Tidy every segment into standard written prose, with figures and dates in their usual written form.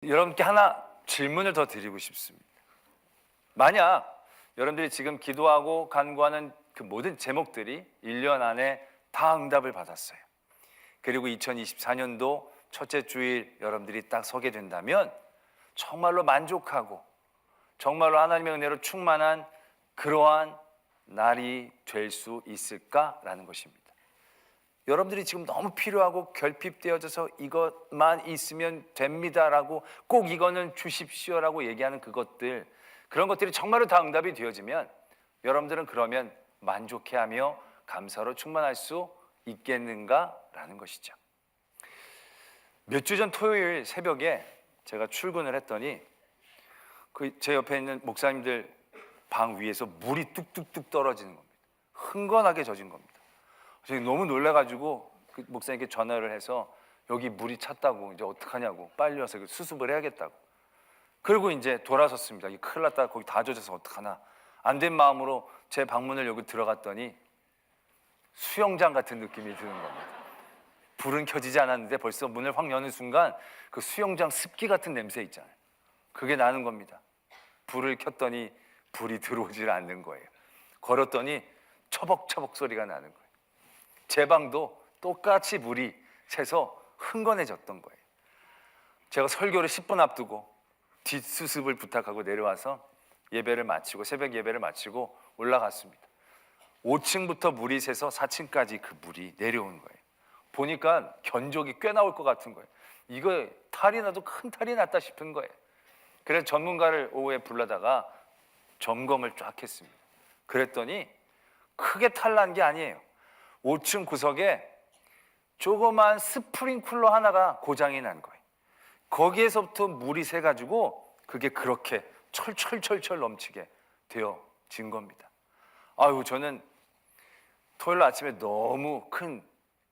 여러분께 하나 질문을 더 드리고 싶습니다. 만약 여러분들이 지금 기도하고 간구하는 그 모든 제목들이 1년 안에 다 응답을 받았어요. 그리고 2024년도 첫째 주일 여러분들이 딱 서게 된다면 정말로 만족하고 정말로 하나님의 은혜로 충만한 그러한 날이 될 수 있을까라는 것입니다. 여러분들이 지금 너무 필요하고 결핍되어져서 이것만 있으면 됩니다라고 꼭 이거는 주십시오라고 얘기하는 그것들, 그런 것들이 정말로 다 응답이 되어지면 여러분들은 그러면 만족해하며 감사로 충만할 수 있겠는가라는 것이죠. 몇 주 전 토요일 새벽에 제가 출근을 했더니 제 옆에 있는 목사님들 방 위에서 물이 뚝뚝뚝 떨어지는 겁니다. 흥건하게 젖은 겁니다. 제가 너무 놀라가지고 그 목사님께 전화를 해서 여기 물이 찼다고, 이제 어떡하냐고, 빨리 와서 수습을 해야겠다고. 그리고 이제 돌아섰습니다. 이 큰일 났다, 거기 다 젖어서 어떡하나. 안 된 마음으로 제 방문을 여기 들어갔더니 수영장 같은 느낌이 드는 겁니다. 불은 켜지지 않았는데 벌써 문을 확 여는 순간 그 수영장 습기 같은 냄새 있잖아요. 그게 나는 겁니다. 불을 켰더니 불이 들어오질 않는 거예요. 걸었더니 처벅처벅 소리가 나는 거예요. 제 방도 똑같이 물이 새서 흥건해졌던 거예요. 제가 설교를 10분 앞두고 뒷수습을 부탁하고 내려와서 예배를 마치고, 새벽 예배를 마치고 올라갔습니다. 5층부터 물이 새서 4층까지 그 물이 내려오는 거예요. 보니까 견적이 꽤 나올 것 같은 거예요. 이거 탈이 나도 큰 탈이 났다 싶은 거예요. 그래서 전문가를 오후에 불러다가 점검을 쫙 했습니다. 그랬더니 크게 탈난 게 아니에요. 5층 구석에 조그만 스프링쿨러 하나가 고장이 난 거예요. 거기에서부터 물이 새가지고 그게 그렇게 철철철철 넘치게 되어진 겁니다. 아유, 저는 토요일 아침에 너무 큰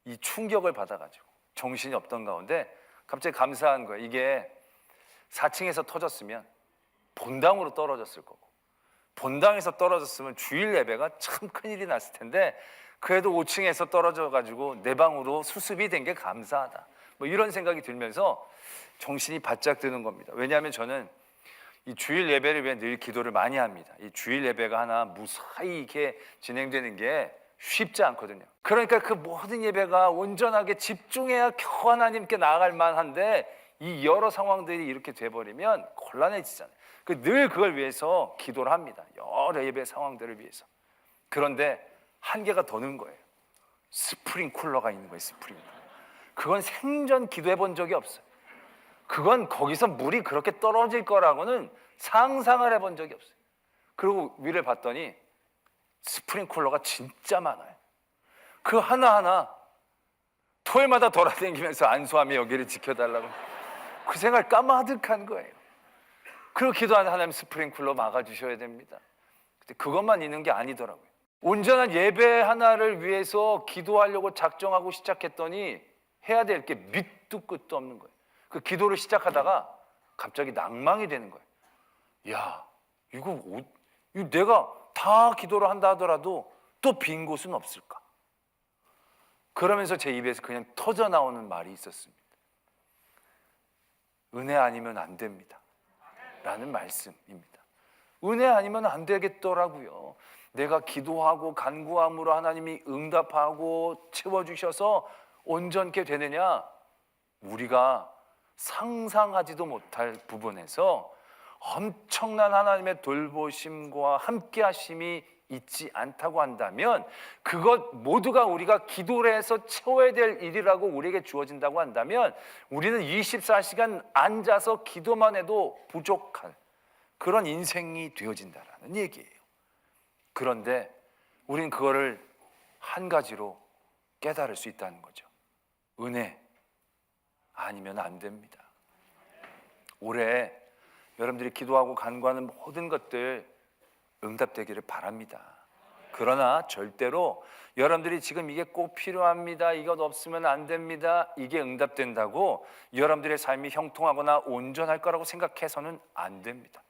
이 충격을 받아가지고 정신이 없던 가운데 갑자기 감사한 거예요. 이게 4층에서 터졌으면 본당으로 떨어졌을 거고, 본당에서 떨어졌으면 주일 예배가 참 큰일이 났을 텐데 그래도 5층에서 떨어져가지고 내 방으로 수습이 된 게 감사하다, 뭐 이런 생각이 들면서 정신이 바짝 드는 겁니다. 왜냐하면 저는 이 주일 예배를 위해 늘 기도를 많이 합니다. 이 주일 예배가 하나 무사히 이렇게 진행되는 게 쉽지 않거든요. 그러니까 그 모든 예배가 온전하게 집중해야 겨우 하나님께 나아갈 만한데 이 여러 상황들이 이렇게 돼버리면 곤란해지잖아요. 늘 그걸 위해서 기도를 합니다. 여러 예배 상황들을 위해서. 그런데 한계가 더 는 거예요. 스프링쿨러가 있는 거예요. 스프링쿨러. 그건 생전 기도해 본 적이 없어요. 그건 거기서 물이 그렇게 떨어질 거라고는 상상을 해본 적이 없어요. 그리고 위를 봤더니 스프링쿨러가 진짜 많아요. 그 하나하나 토요일마다 돌아다니면서 안수하며 여기를 지켜달라고, 그 생각 까마득한 거예요. 그리고 기도하는 하나님, 스프링쿨러 막아주셔야 됩니다. 근데 그것만 있는 게 아니더라고요. 온전한 예배 하나를 위해서 기도하려고 작정하고 시작했더니 해야 될 게 밑도 끝도 없는 거예요. 그 기도를 시작하다가 갑자기 낭망이 되는 거예요. 야, 이거 내가 다 기도를 한다 하더라도 또 빈 곳은 없을까? 그러면서 제 입에서 그냥 터져 나오는 말이 있었습니다. 은혜 아니면 안 됩니다 라는 말씀입니다. 은혜 아니면 안 되겠더라고요. 내가 기도하고 간구함으로 하나님이 응답하고 채워주셔서 온전케 되느냐? 우리가 상상하지도 못할 부분에서 엄청난 하나님의 돌보심과 함께하심이 있지 않다고 한다면, 그것 모두가 우리가 기도를 해서 채워야 될 일이라고 우리에게 주어진다고 한다면 우리는 24시간 앉아서 기도만 해도 부족한 그런 인생이 되어진다라는 얘기예요. 그런데 우리는 그거를 한 가지로 깨달을 수 있다는 거죠. 은혜 아니면 안 됩니다. 올해 여러분들이 기도하고 간구하는 모든 것들 응답되기를 바랍니다. 그러나 절대로 여러분들이 지금 이게 꼭 필요합니다, 이것 없으면 안 됩니다, 이게 응답된다고 여러분들의 삶이 형통하거나 온전할 거라고 생각해서는 안 됩니다.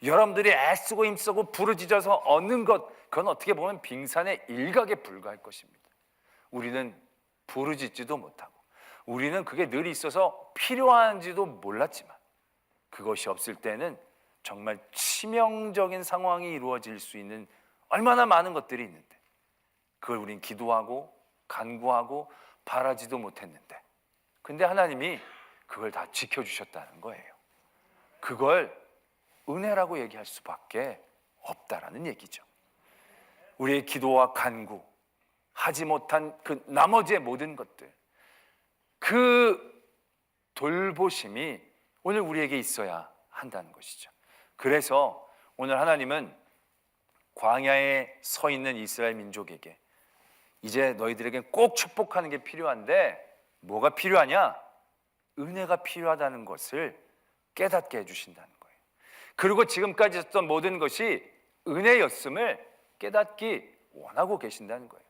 여러분들이 애쓰고 힘쓰고 부르짖어서 얻는 것, 그건 어떻게 보면 빙산의 일각에 불과할 것입니다. 우리는 부르짖지도 못하고 우리는 그게 늘 있어서 필요한지도 몰랐지만 그것이 없을 때는 정말 치명적인 상황이 이루어질 수 있는 얼마나 많은 것들이 있는데 그걸 우린 기도하고 간구하고 바라지도 못했는데 근데 하나님이 그걸 다 지켜주셨다는 거예요. 그걸 은혜라고 얘기할 수밖에 없다라는 얘기죠. 우리의 기도와 간구, 하지 못한 그 나머지의 모든 것들, 그 돌보심이 오늘 우리에게 있어야 한다는 것이죠. 그래서 오늘 하나님은 광야에 서 있는 이스라엘 민족에게 이제 너희들에게 꼭 축복하는 게 필요한데 뭐가 필요하냐? 은혜가 필요하다는 것을 깨닫게 해주신다는 거예요. 그리고 지금까지 했던 모든 것이 은혜였음을 깨닫기 원하고 계신다는 거예요.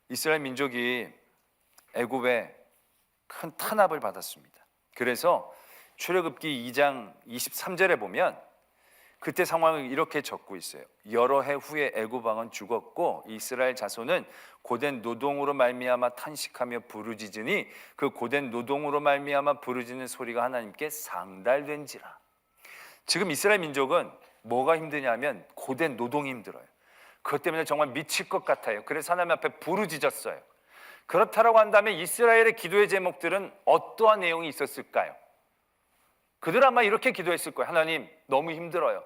이스라엘 민족이 애굽에 큰 탄압을 받았습니다. 그래서 출애굽기 2장 23절에 보면 그때 상황을 이렇게 적고 있어요. 여러 해 후에 애굽 왕은 죽었고 이스라엘 자손은 고된 노동으로 말미암아 탄식하며 부르짖으니 그 고된 노동으로 말미암아 부르짖는 소리가 하나님께 상달된지라. 지금 이스라엘 민족은 뭐가 힘드냐면 고된 노동이 힘들어요. 그것 때문에 정말 미칠 것 같아요. 그래서 하나님 앞에 부르짖었어요. 그렇다라고 한다면 이스라엘의 기도의 제목들은 어떠한 내용이 있었을까요? 그들 아마 이렇게 기도했을 거예요. 하나님, 너무 힘들어요.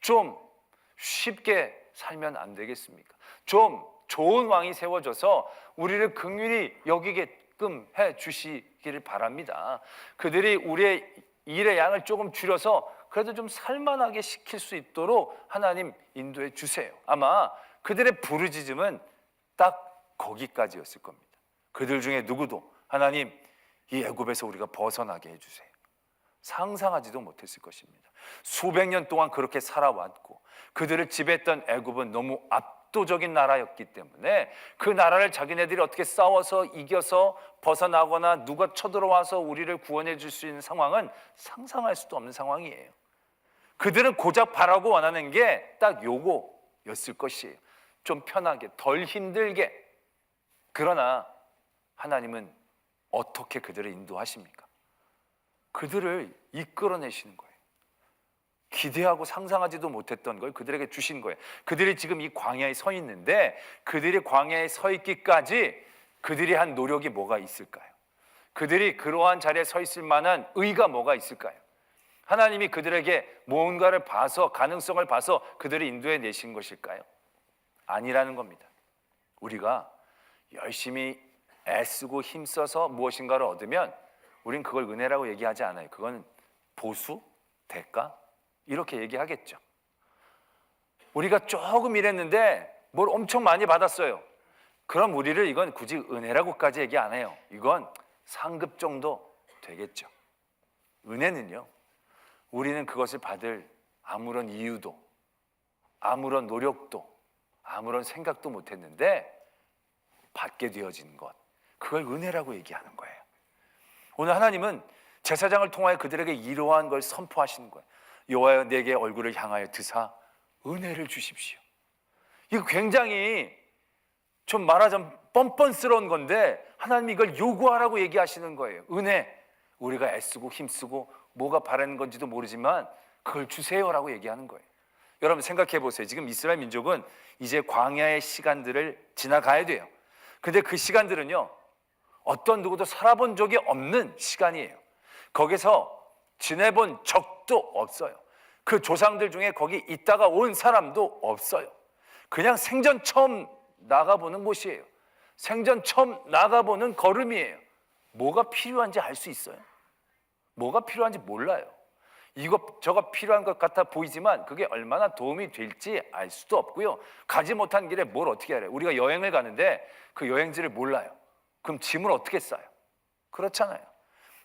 좀 쉽게 살면 안 되겠습니까? 좀 좋은 왕이 세워져서 우리를 긍휼히 여기게끔 해 주시기를 바랍니다. 그들이 우리의 일의 양을 조금 줄여서 그래도 좀 살만하게 시킬 수 있도록 하나님 인도해 주세요. 아마 그들의 부르짖음은 딱 거기까지였을 겁니다. 그들 중에 누구도 하나님, 이 애굽에서 우리가 벗어나게 해주세요. 상상하지도 못했을 것입니다. 수백 년 동안 그렇게 살아왔고 그들을 지배했던 애굽은 너무 압도적인 나라였기 때문에 그 나라를 자기네들이 어떻게 싸워서 이겨서 벗어나거나 누가 쳐들어와서 우리를 구원해 줄 수 있는 상황은 상상할 수도 없는 상황이에요. 그들은 고작 바라고 원하는 게 딱 요거였을 것이에요. 좀 편하게, 덜 힘들게. 그러나 하나님은 어떻게 그들을 인도하십니까? 그들을 이끌어내시는 거예요. 기대하고 상상하지도 못했던 걸 그들에게 주신 거예요. 그들이 지금 이 광야에 서 있는데 그들이 광야에 서 있기까지 그들이 한 노력이 뭐가 있을까요? 그들이 그러한 자리에 서 있을 만한 의가 뭐가 있을까요? 하나님이 그들에게 무언가를 봐서 가능성을 봐서 그들을 인도해 내신 것일까요? 아니라는 겁니다. 우리가 열심히 애쓰고 힘써서 무엇인가를 얻으면 우린 그걸 은혜라고 얘기하지 않아요. 그건 보수, 대가 이렇게 얘기하겠죠. 우리가 조금 일했는데 뭘 엄청 많이 받았어요. 그럼 우리를 이건 굳이 은혜라고까지 얘기 안 해요. 이건 상급 정도 되겠죠. 은혜는요, 우리는 그것을 받을 아무런 이유도 아무런 노력도 아무런 생각도 못했는데 받게 되어진 것, 그걸 은혜라고 얘기하는 거예요. 오늘 하나님은 제사장을 통하여 그들에게 이러한 걸 선포하시는 거예요. 여호와여 내게 얼굴을 향하여 드사 은혜를 주십시오. 이거 굉장히 좀 말하자면 뻔뻔스러운 건데 하나님이 이걸 요구하라고 얘기하시는 거예요. 은혜, 우리가 애쓰고 힘쓰고 뭐가 바라는 건지도 모르지만 그걸 주세요라고 얘기하는 거예요. 여러분 생각해 보세요. 지금 이스라엘 민족은 이제 광야의 시간들을 지나가야 돼요. 근데 그 시간들은요, 어떤 누구도 살아본 적이 없는 시간이에요. 거기서 지내본 적도 없어요. 그 조상들 중에 거기 있다가 온 사람도 없어요. 그냥 생전 처음 나가보는 곳이에요. 생전 처음 나가보는 걸음이에요. 뭐가 필요한지 알 수 있어요? 뭐가 필요한지 몰라요. 이것 저것 필요한 것 같아 보이지만 그게 얼마나 도움이 될지 알 수도 없고요. 가지 못한 길에 뭘 어떻게 알아요? 우리가 여행을 가는데 그 여행지를 몰라요. 그럼 짐을 어떻게 싸요? 그렇잖아요.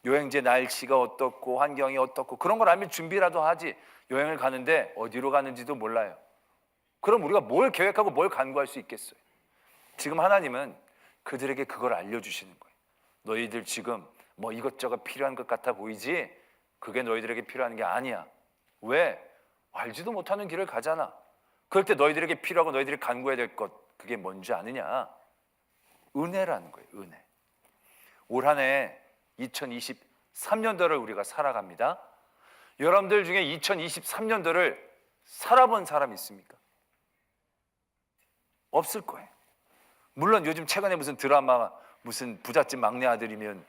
여행지 날씨가 어떻고 환경이 어떻고 그런 걸 알면 준비라도 하지. 여행을 가는데 어디로 가는지도 몰라요. 그럼 우리가 뭘 계획하고 뭘 간구할 수 있겠어요? 지금 하나님은 그들에게 그걸 알려주시는 거예요. 너희들 지금 뭐 이것저것 필요한 것 같아 보이지? 그게 너희들에게 필요한 게 아니야. 왜? 알지도 못하는 길을 가잖아. 그럴 때 너희들에게 필요하고 너희들이 간구해야 될 것, 그게 뭔지 아느냐? 은혜라는 거예요. 은혜. 올 한 해 2023년도를 우리가 살아갑니다. 여러분들 중에 2023년도를 살아본 사람 있습니까? 없을 거예요. 물론 요즘 최근에 무슨 드라마, 무슨 부잣집 막내 아들이면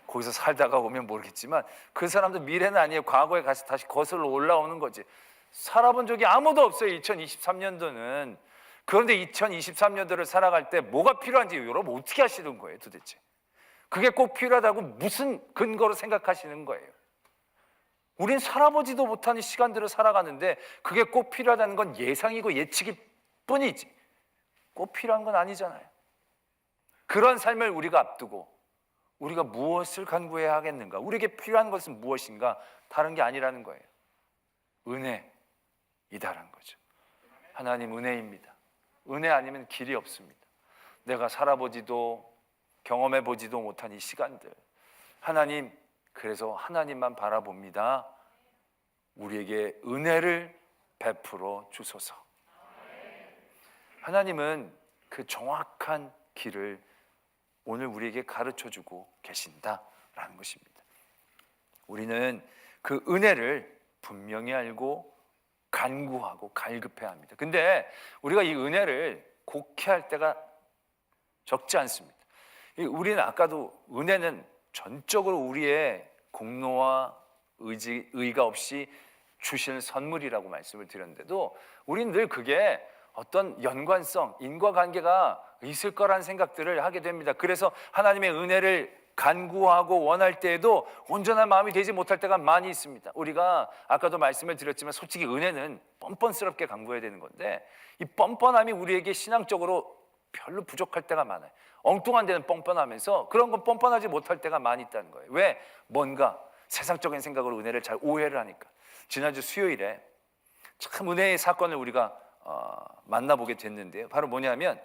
거기서 살다가 오면 모르겠지만 그 사람도 미래는 아니에요. 과거에 가서 다시 거슬러 올라오는 거지. 살아본 적이 아무도 없어요. 2023년도는. 그런데 2023년도를 살아갈 때 뭐가 필요한지 여러분 어떻게 하시는 거예요 도대체? 그게 꼭 필요하다고 무슨 근거로 생각하시는 거예요? 우린 살아보지도 못하는 시간들을 살아가는데 그게 꼭 필요하다는 건 예상이고 예측일 뿐이지 꼭 필요한 건 아니잖아요. 그런 삶을 우리가 앞두고 우리가 무엇을 간구해야 하겠는가? 우리에게 필요한 것은 무엇인가? 다른 게 아니라는 거예요. 은혜이다라는 거죠. 하나님 은혜입니다. 은혜 아니면 길이 없습니다. 내가 살아보지도 경험해보지도 못한 이 시간들, 하나님, 그래서 하나님만 바라봅니다. 우리에게 은혜를 베풀어 주소서. 하나님은 그 정확한 길을 오늘 우리에게 가르쳐주고 계신다라는 것입니다. 우리는 그 은혜를 분명히 알고 간구하고 갈급해야 합니다. 근데 우리가 이 은혜를 곡해할 때가 적지 않습니다. 우리는 아까도 은혜는 전적으로 우리의 공로와 의가 없이 주시는 선물이라고 말씀을 드렸는데도 우리는 늘 그게 어떤 연관성, 인과관계가 있을 거란 생각들을 하게 됩니다. 그래서 하나님의 은혜를 간구하고 원할 때에도 온전한 마음이 되지 못할 때가 많이 있습니다. 우리가 아까도 말씀을 드렸지만 솔직히 은혜는 뻔뻔스럽게 간구해야 되는 건데 이 뻔뻔함이 우리에게 신앙적으로 별로 부족할 때가 많아요. 엉뚱한 데는 뻔뻔하면서 그런 건 뻔뻔하지 못할 때가 많이 있다는 거예요. 왜? 뭔가 세상적인 생각으로 은혜를 잘 오해를 하니까. 지난주 수요일에 참 은혜의 사건을 우리가 만나보게 됐는데요. 바로 뭐냐면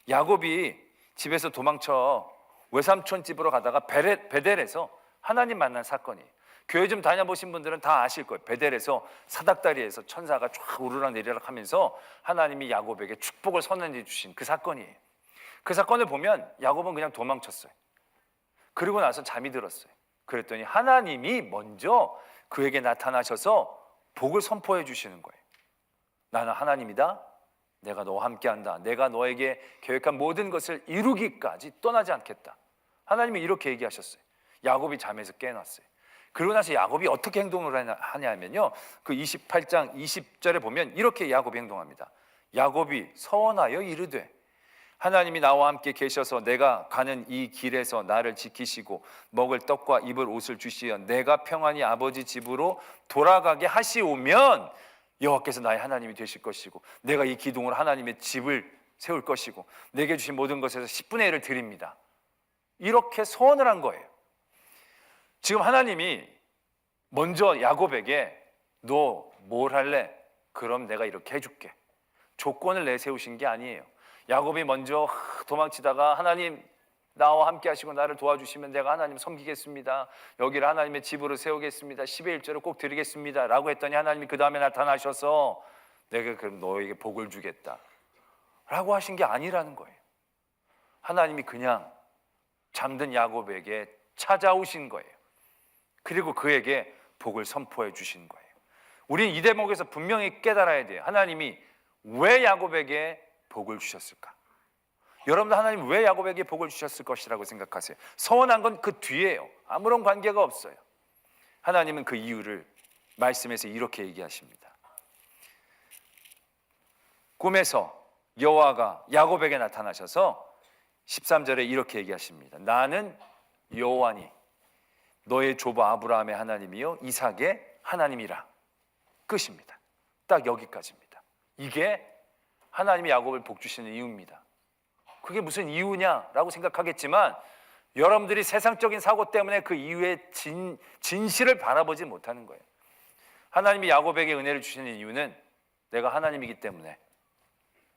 야곱이 집에서 도망쳐 외삼촌 집으로 가다가 베델에서 하나님 만난 사건이에요. 교회 좀 다녀보신 분들은 다 아실 거예요. 베델에서 사닥다리에서 천사가 쫙 오르락 내리락 하면서 하나님이 야곱에게 축복을 선언해 주신 그 사건이에요. 그 사건을 보면 야곱은 그냥 도망쳤어요. 그리고 나서 잠이 들었어요. 그랬더니 하나님이 먼저 그에게 나타나셔서 복을 선포해 주시는 거예요. 나는 하나님이다. 내가 너와 함께한다. 내가 너에게 계획한 모든 것을 이루기까지 떠나지 않겠다. 하나님이 이렇게 얘기하셨어요. 야곱이 잠에서 깨어났어요. 그러고 나서 야곱이 어떻게 행동을 하냐면요, 그 28장 20절에 보면 이렇게 야곱이 행동합니다. 야곱이 서원하여 이르되 하나님이 나와 함께 계셔서 내가 가는 이 길에서 나를 지키시고 먹을 떡과 입을 옷을 주시어 내가 평안히 아버지 집으로 돌아가게 하시오면 여호와께서 나의 하나님이 되실 것이고 내가 이 기둥으로 하나님의 집을 세울 것이고 내게 주신 모든 것에서 10분의 1을 드립니다. 이렇게 소원을 한 거예요. 지금 하나님이 먼저 야곱에게 너 뭘 할래? 그럼 내가 이렇게 해줄게. 조건을 내세우신 게 아니에요. 야곱이 먼저 도망치다가 하나님 나와 함께 하시고 나를 도와주시면 내가 하나님 섬기겠습니다. 여기를 하나님의 집으로 세우겠습니다. 10의 1조를 꼭 드리겠습니다 라고 했더니 하나님이 그 다음에 나타나셔서 내가 그럼 너에게 복을 주겠다 라고 하신 게 아니라는 거예요. 하나님이 그냥 잠든 야곱에게 찾아오신 거예요. 그리고 그에게 복을 선포해 주신 거예요. 우리는 이 대목에서 분명히 깨달아야 돼요. 하나님이 왜 야곱에게 복을 주셨을까? 여러분들 하나님 왜 야곱에게 복을 주셨을 것이라고 생각하세요? 서원한 건 그 뒤에요. 아무런 관계가 없어요. 하나님은 그 이유를 말씀에서 이렇게 얘기하십니다. 꿈에서 여호와가 야곱에게 나타나셔서 13절에 이렇게 얘기하십니다. 나는 여호와니 너의 조부 아브라함의 하나님이요 이삭의 하나님이라. 끝입니다. 딱 여기까지입니다. 이게 하나님이 야곱을 복 주시는 이유입니다. 그게 무슨 이유냐라고 생각하겠지만 여러분들이 세상적인 사고 때문에 그 이유의 진실을 바라보지 못하는 거예요. 하나님이 야곱에게 은혜를 주시는 이유는 내가 하나님이기 때문에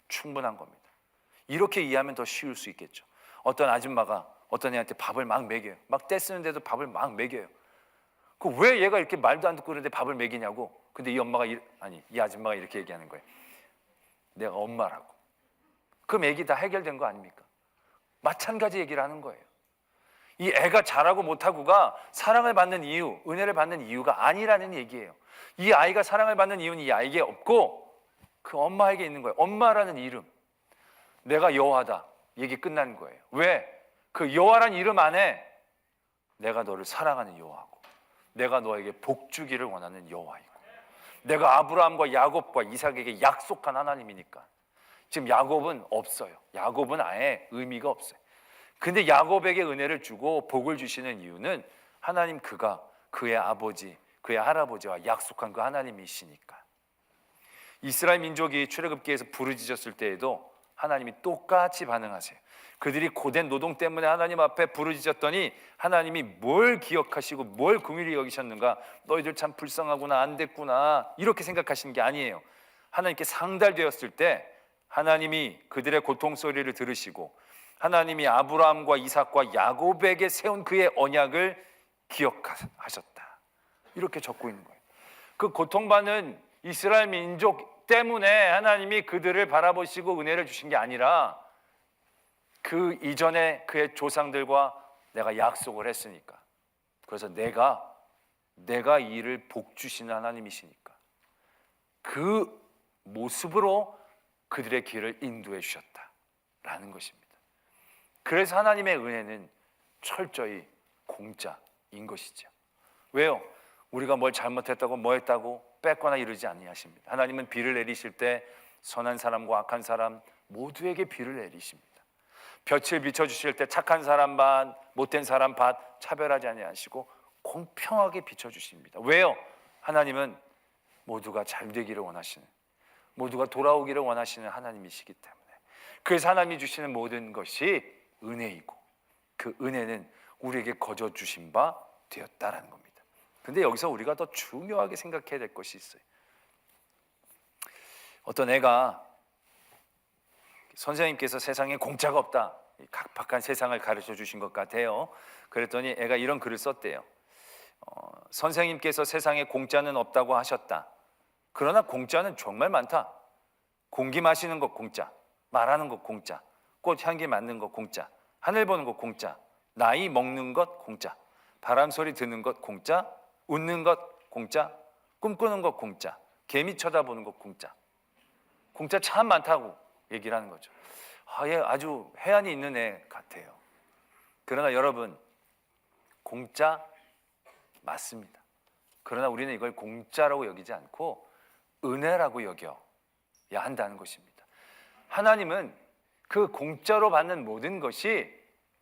충분한 겁니다. 이렇게 이해하면 더 쉬울 수 있겠죠. 어떤 아줌마가 어떤 애한테 밥을 막 먹여요. 막 떼쓰는데도 밥을 막 먹여요. 그 왜 얘가 이렇게 말도 안 듣고 그러는데 밥을 먹이냐고. 근데 이 아줌마가 이렇게 얘기하는 거예요. 내가 엄마라고. 그럼 얘기 다 해결된 거 아닙니까? 마찬가지 얘기를 하는 거예요. 이 애가 잘하고 못하고가 사랑을 받는 이유, 은혜를 받는 이유가 아니라는 얘기예요. 이 아이가 사랑을 받는 이유는 이 아이에게 없고 그 엄마에게 있는 거예요. 엄마라는 이름. 내가 여호와다. 얘기 끝나는 거예요. 왜? 그 여호와라는 이름 안에 내가 너를 사랑하는 여호와고, 내가 너에게 복 주기를 원하는 여호와이고, 내가 아브라함과 야곱과 이삭에게 약속한 하나님이니까. 지금 야곱은 없어요. 야곱은 아예 의미가 없어요. 근데 야곱에게 은혜를 주고 복을 주시는 이유는 하나님 그가 그의 아버지, 그의 할아버지와 약속한 그 하나님이시니까. 이스라엘 민족이 출애굽기에서 부르짖었을 때에도 하나님이 똑같이 반응하세요. 그들이 고된 노동 때문에 하나님 앞에 부르짖었더니 하나님이 뭘 기억하시고 뭘 긍휼히 여기셨는가? 너희들 참 불쌍하구나, 안 됐구나, 이렇게 생각하시는 게 아니에요. 하나님께 상달되었을 때 하나님이 그들의 고통 소리를 들으시고 하나님이 아브라함과 이삭과 야곱에게 세운 그의 언약을 기억하셨다, 이렇게 적고 있는 거예요. 그 고통받는 이스라엘 민족 때문에 하나님이 그들을 바라보시고 은혜를 주신 게 아니라 그 이전에 그의 조상들과 내가 약속을 했으니까, 그래서 내가 이 일을 복 주시는 하나님이시니까 그 모습으로 그들의 길을 인도해 주셨다라는 것입니다. 그래서 하나님의 은혜는 철저히 공짜인 것이죠. 왜요? 우리가 뭘 잘못했다고 뭐 했다고 뺏거나 이러지 아니하십니다. 하나님은 비를 내리실 때 선한 사람과 악한 사람 모두에게 비를 내리십니다. 볕을 비춰주실 때 착한 사람 반, 못된 사람 반 차별하지 아니하시고 공평하게 비춰주십니다. 왜요? 하나님은 모두가 잘 되기를 원하시는, 모두가 돌아오기를 원하시는 하나님이시기 때문에. 그래서 하나님이 주시는 모든 것이 은혜이고 그 은혜는 우리에게 거저 주신 바 되었다라는 겁니다. 근데 여기서 우리가 더 중요하게 생각해야 될 것이 있어요. 어떤 애가 선생님께서 세상에 공짜가 없다, 각박한 세상을 가르쳐 주신 것 같아요. 그랬더니 애가 이런 글을 썼대요. 선생님께서 세상에 공짜는 없다고 하셨다. 그러나 공짜는 정말 많다. 공기 마시는 것 공짜, 말하는 것 공짜, 꽃 향기 맡는 것 공짜, 하늘 보는 것 공짜, 나이 먹는 것 공짜, 바람 소리 듣는 것 공짜, 웃는 것 공짜, 꿈꾸는 것 공짜, 개미 쳐다보는 것 공짜. 공짜 참 많다고 얘기를 하는 거죠. 얘 아주 해안이 있는 애 같아요. 그러나 여러분, 공짜 맞습니다. 그러나 우리는 이걸 공짜라고 여기지 않고 은혜라고 여겨야 한다는 것입니다. 하나님은 그 공짜로 받는 모든 것이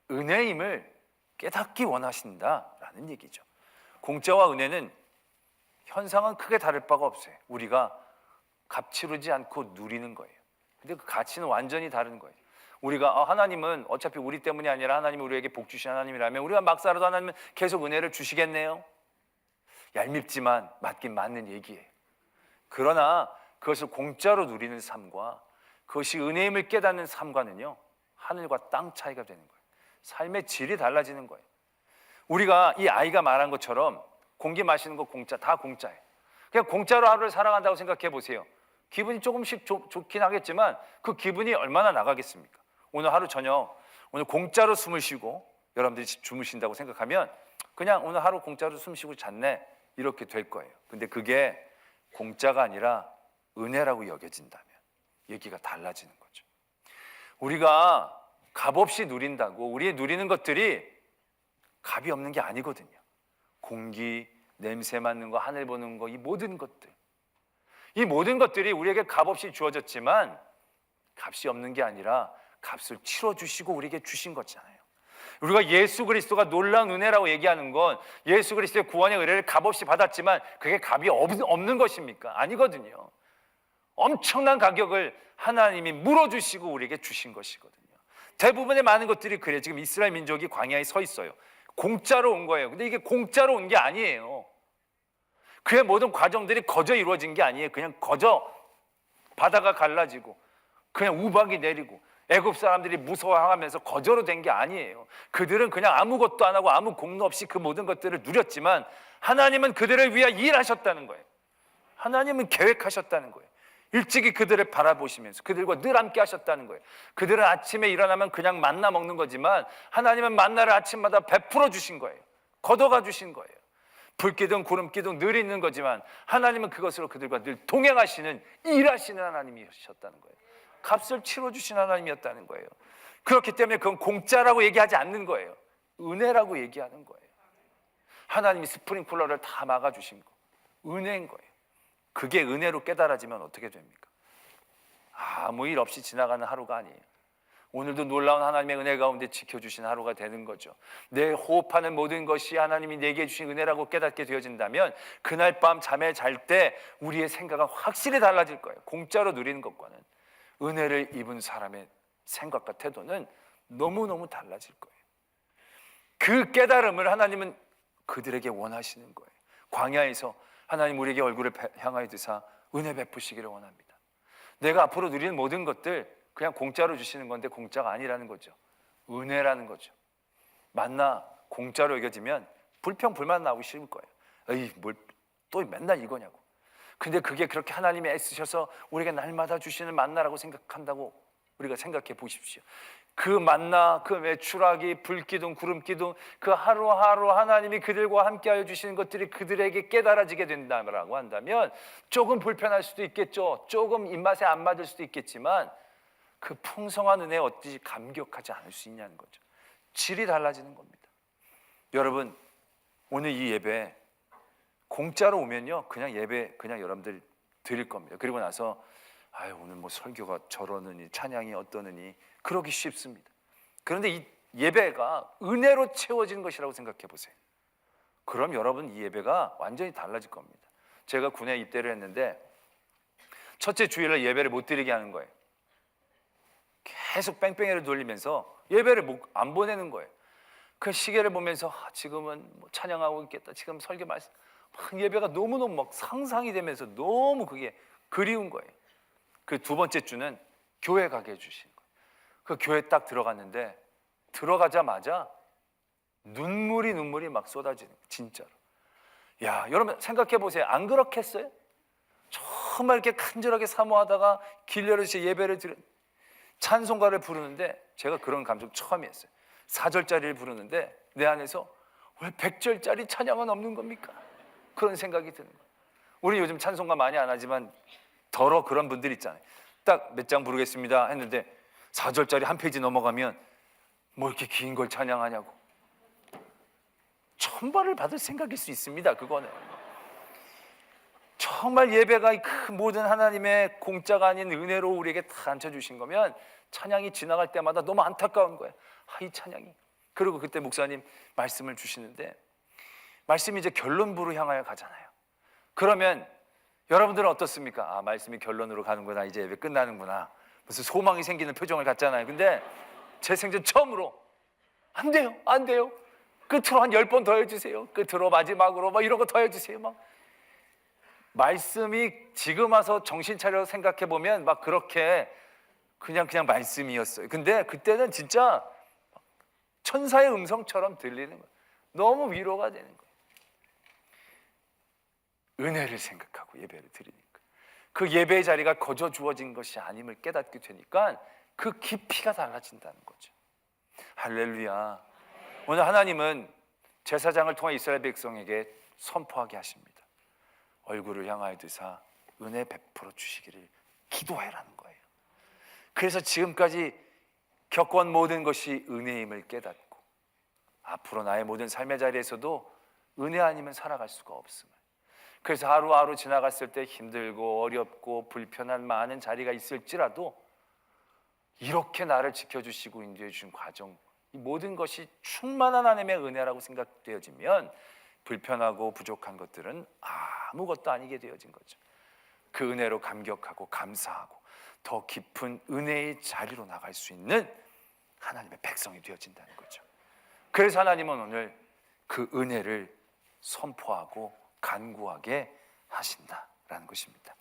은혜임을 깨닫기 원하신다라는 얘기죠. 공짜와 은혜는 현상은 크게 다를 바가 없어요. 우리가 값치르지 않고 누리는 거예요. 근데 그 가치는 완전히 다른 거예요. 우리가 하나님은 어차피 우리 때문이 아니라 하나님이 우리에게 복 주신 하나님이라면 우리가 막 살아도 하나님은 계속 은혜를 주시겠네요. 얄밉지만 맞긴 맞는 얘기예요. 그러나 그것을 공짜로 누리는 삶과 그것이 은혜임을 깨닫는 삶과는요, 하늘과 땅 차이가 되는 거예요. 삶의 질이 달라지는 거예요. 우리가 이 아이가 말한 것처럼 공기 마시는 거 공짜, 다 공짜예요. 그냥 공짜로 하루를 살아간다고 생각해 보세요. 기분이 조금씩 좋긴 하겠지만 그 기분이 얼마나 나가겠습니까? 오늘 하루 저녁, 오늘 공짜로 숨을 쉬고 여러분들이 주무신다고 생각하면 그냥 오늘 하루 공짜로 숨 쉬고 잤네, 이렇게 될 거예요. 근데 그게 공짜가 아니라 은혜라고 여겨진다면 얘기가 달라지는 거죠. 우리가 값없이 누린다고 우리의 누리는 것들이 값이 없는 게 아니거든요. 공기, 냄새 맡는 거, 하늘 보는 거, 이 모든 것들이 우리에게 값없이 주어졌지만 값이 없는 게 아니라 값을 치러주시고 우리에게 주신 거잖아요. 우리가 예수 그리스도가 놀라운 은혜라고 얘기하는 건 예수 그리스도의 구원의 은혜를 값없이 받았지만 그게 값이 없는 것입니까? 아니거든요. 엄청난 가격을 하나님이 물어주시고 우리에게 주신 것이거든요. 대부분의 많은 것들이 그래요. 지금 이스라엘 민족이 광야에 서 있어요. 공짜로 온 거예요. 근데 이게 공짜로 온 게 아니에요. 그의 모든 과정들이 거저 이루어진 게 아니에요. 그냥 거저 바다가 갈라지고 그냥 우박이 내리고 애굽 사람들이 무서워하면서 거저로 된 게 아니에요. 그들은 그냥 아무것도 안 하고 아무 공로 없이 그 모든 것들을 누렸지만 하나님은 그들을 위해 일하셨다는 거예요. 하나님은 계획하셨다는 거예요. 일찍이 그들을 바라보시면서 그들과 늘 함께 하셨다는 거예요. 그들은 아침에 일어나면 그냥 만나 먹는 거지만 하나님은 만나를 아침마다 베풀어 주신 거예요. 걷어가 주신 거예요. 불기둥 구름기둥 늘 있는 거지만 하나님은 그것으로 그들과 늘 동행하시는, 일하시는 하나님이셨다는 거예요. 값을 치러주신 하나님이었다는 거예요. 그렇기 때문에 그건 공짜라고 얘기하지 않는 거예요. 은혜라고 얘기하는 거예요. 하나님이 스프링클러를 다 막아주신 거, 은혜인 거예요. 그게 은혜로 깨달아지면 어떻게 됩니까? 아무 일 없이 지나가는 하루가 아니에요. 오늘도 놀라운 하나님의 은혜 가운데 지켜주신 하루가 되는 거죠. 내 호흡하는 모든 것이 하나님이 내게 주신 은혜라고 깨닫게 되어진다면 그날 밤 잠에 잘 때 우리의 생각은 확실히 달라질 거예요. 공짜로 누리는 것과는 은혜를 입은 사람의 생각과 태도는 너무너무 달라질 거예요. 그 깨달음을 하나님은 그들에게 원하시는 거예요. 광야에서 하나님 우리에게 얼굴을 향하여 드사 은혜 베푸시기를 원합니다. 내가 앞으로 누리는 모든 것들 그냥 공짜로 주시는 건데 공짜가 아니라는 거죠. 은혜라는 거죠. 만나 공짜로 여겨지면 불평 불만 나오기 싫을 거예요. 에이, 뭘 또 맨날 이거냐고. 근데 그게 그렇게 하나님이 애쓰셔서 우리에게 날마다 주시는 만나라고 생각한다고 우리가 생각해 보십시오. 그 만나, 그 외출하기, 불기둥, 구름기둥, 그 하루하루 하나님이 그들과 함께하여 주시는 것들이 그들에게 깨달아지게 된다고 한다면 조금 불편할 수도 있겠죠. 조금 입맛에 안 맞을 수도 있겠지만 그 풍성한 은혜에 어찌 감격하지 않을 수 있냐는 거죠. 질이 달라지는 겁니다. 여러분, 오늘 이 예배 공짜로 오면요, 그냥 예배 그냥 여러분들 드릴 겁니다. 그리고 나서 아유, 오늘 뭐 설교가 저러느니 찬양이 어떠느니 그러기 쉽습니다. 그런데 이 예배가 은혜로 채워지는 것이라고 생각해 보세요. 그럼 여러분 이 예배가 완전히 달라질 겁니다. 제가 군에 입대를 했는데 첫째 주일날 예배를 못 드리게 하는 거예요. 계속 뺑뺑이를 돌리면서 예배를 안 보내는 거예요. 그 시계를 보면서 지금은 뭐 찬양하고 있겠다, 지금 설교 말씀, 예배가 너무너무 막 상상이 되면서 너무 그게 그리운 거예요. 그 두 번째 주는 교회 가게 해주신 거예요. 그 교회 딱 들어갔는데 들어가자마자 눈물이 막 쏟아지는 거예요. 진짜로. 야, 여러분 생각해 보세요. 안 그렇겠어요? 정말 이렇게 간절하게 사모하다가 길 열어서 예배를 찬송가를 부르는데 제가 그런 감정 처음이었어요. 4절짜리를 부르는데 내 안에서 왜 100절짜리 찬양은 없는 겁니까? 그런 생각이 드는 거예요. 우리 요즘 찬송가 많이 안 하지만 더러 그런 분들 있잖아요. 딱 몇 장 부르겠습니다 했는데 4절짜리 한 페이지 넘어가면 뭐 이렇게 긴 걸 찬양하냐고. 천벌을 받을 생각일 수 있습니다. 그거는 정말 예배가 그 모든 하나님의 공짜가 아닌 은혜로 우리에게 다 앉혀주신 거면 찬양이 지나갈 때마다 너무 안타까운 거예요. 이 찬양이. 그리고 그때 목사님 말씀을 주시는데 말씀이 이제 결론부로 향하여 가잖아요. 그러면 여러분들은 어떻습니까? 말씀이 결론으로 가는구나, 이제 예배 끝나는구나, 무슨 소망이 생기는 표정을 갖잖아요. 근데 제 생전 처음으로 안 돼요, 안 돼요, 끝으로 한 10번 더 해주세요, 끝으로 마지막으로 막 이런 거 더 해주세요. 막 말씀이 지금 와서 정신 차려 생각해 보면 막 그렇게 그냥 말씀이었어요. 근데 그때는 진짜 천사의 음성처럼 들리는 거예요. 너무 위로가 되는 거예요. 은혜를 생각하고 예배를 드리니까 그 예배의 자리가 거저 주어진 것이 아님을 깨닫게 되니까 그 깊이가 달라진다는 거죠. 할렐루야. 오늘 하나님은 제사장을 통해 이스라엘 백성에게 선포하게 하십니다. 얼굴을 향하여 드사 은혜 베풀어 주시기를 기도해라는 거예요. 그래서 지금까지 겪어온 모든 것이 은혜임을 깨닫고 앞으로 나의 모든 삶의 자리에서도 은혜 아니면 살아갈 수가 없음을, 그래서 하루하루 지나갔을 때 힘들고 어렵고 불편한 많은 자리가 있을지라도 이렇게 나를 지켜주시고 인도해 주신 과정, 이 모든 것이 충만한 하나님의 은혜라고 생각되어지면 불편하고 부족한 것들은 아무것도 아니게 되어진 거죠. 그 은혜로 감격하고 감사하고 더 깊은 은혜의 자리로 나갈 수 있는 하나님의 백성이 되어진다는 거죠. 그래서 하나님은 오늘 그 은혜를 선포하고 간구하게 하신다라는 것입니다.